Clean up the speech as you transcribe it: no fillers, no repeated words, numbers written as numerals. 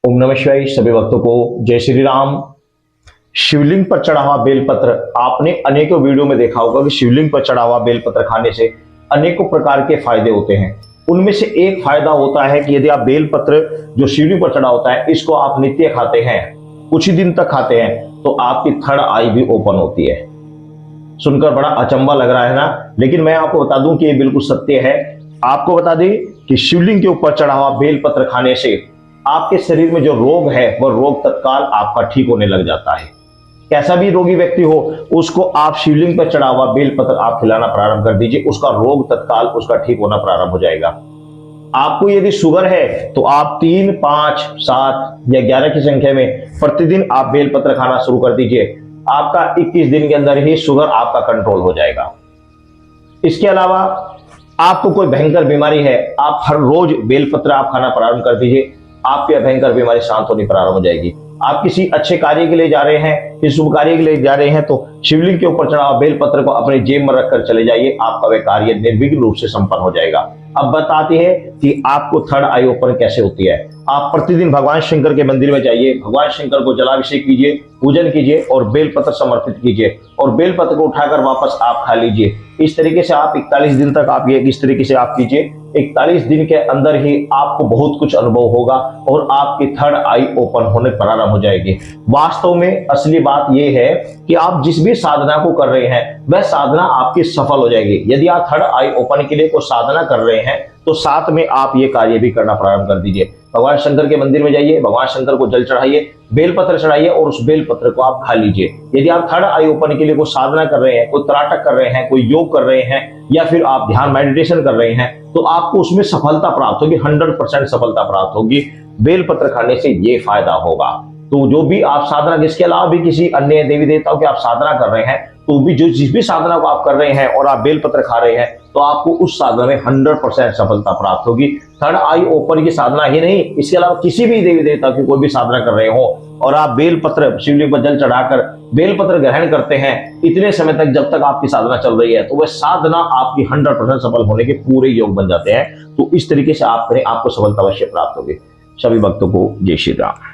ओम नमः शिवाय। सभी भक्तों को जय श्री राम। शिवलिंग पर चढ़ा हुआ बेलपत्र, आपने अनेकों वीडियो में देखा होगा कि शिवलिंग पर चढ़ा हुआ बेलपत्र खाने से अनेकों प्रकार के फायदे होते हैं। उनमें से एक फायदा होता है कि यदि आप बेलपत्र जो शिवलिंग पर चढ़ा होता है, इसको आप नित्य खाते हैं, कुछ ही दिन तक खाते हैं, तो आपकी थर्ड आई भी ओपन होती है। सुनकर बड़ा अचंभा लग रहा है ना, लेकिन मैं आपको बता दूं कि ये बिल्कुल सत्य है। आपको बता दें कि शिवलिंग के ऊपर चढ़ा हुआ बेलपत्र खाने से आपके शरीर में जो रोग है वह रोग तत्काल आपका ठीक होने लग जाता है। कैसा भी रोगी व्यक्ति हो, उसको आप शिवलिंग पर चढ़ा हुआ बेलपत्र आप खिलाना प्रारंभ कर दीजिए, उसका रोग तत्काल उसका ठीक होना प्रारंभ हो जाएगा। आपको यदि शुगर है तो आप 3, 5, 7 या 11 की संख्या में प्रतिदिन आप बेलपत्र खाना शुरू कर दीजिए। आपका 21 दिन के अंदर ही शुगर आपका कंट्रोल हो जाएगा। इसके अलावा आपको कोई भयंकर बीमारी है, आप हर रोज बेलपत्र आप खाना प्रारंभ कर दीजिए, आपकी भयंकर बीमारी शांत होनी प्रारंभ हो जाएगी। आप किसी अच्छे कार्य के लिए जा रहे हैं, किसी शुभ कार्य के लिए जा रहे हैं, तो शिवलिंग के ऊपर चढ़ा हुआ बेलपत्र को अपने जेब में रखकर चले जाइए, आपका वह कार्य निर्विघ्न रूप से संपन्न हो जाएगा। अब बताते हैं कि आपको थर्ड आई ओपन कैसे होती है। आप प्रतिदिन भगवान शंकर के मंदिर में जाइए, भगवान शंकर को जलाभिषेक कीजिए, पूजन कीजिए और बेलपत्र समर्पित कीजिए और बेलपत्र को उठाकर वापस आप खा लीजिए। इस तरीके से आप 41 दिन तक आप ये इस तरीके से आप कीजिए। 41 दिन के अंदर ही आपको बहुत कुछ अनुभव होगा और आपकी थर्ड आई ओपन होने प्रारंभ हो जाएगी। वास्तव में असली बात यह है कि आप जिस भी साधना को कर रहे हैं वह साधना आपकी सफल हो जाएगी। यदि आप थर्ड आई ओपन के लिए कोई साधना कर रहे हैं तो साथ में आप ये कार्य भी करना प्रारंभ कर दीजिए। भगवान शंकर के मंदिर में जाइए, भगवान शंकर को जल चढ़ाइए, बेलपत्र चढ़ाइए और उस बेलपत्र को आप खा लीजिए। यदि आप थर्ड आई ओपन के लिए कोई साधना कर रहे हैं, कोई त्राटक कर रहे हैं, कोई योग कर रहे हैं या फिर आप ध्यान मेडिटेशन कर रहे हैं, तो आपको उसमें सफलता प्राप्त होगी, 100% सफलता प्राप्त होगी। बेलपत्र खाने से ये फायदा होगा। तो जो भी आप साधना, जिसके अलावा भी किसी अन्य देवी देवताओं की आप साधना कर रहे हैं, तो भी जो जिस भी साधना को आप कर रहे हैं और आप बेलपत्र खा रहे हैं, तो आपको उस साधना में 100% सफलता प्राप्त होगी। थर्ड आई ओपन की साधना ही नहीं, इसके अलावा किसी भी देवी देवता की कोई भी साधना कर रहे हो और आप बेलपत्र शिवलिंग पर जल चढ़ाकर बेलपत्र ग्रहण करते हैं, इतने समय तक जब तक आपकी साधना चल रही है, तो वह साधना आपकी 100% सफल होने के पूरे योग बन जाते हैं। तो इस तरीके से आप करें, आपको सफलता अवश्य प्राप्त होगी। सभी भक्तों को जय श्री राम।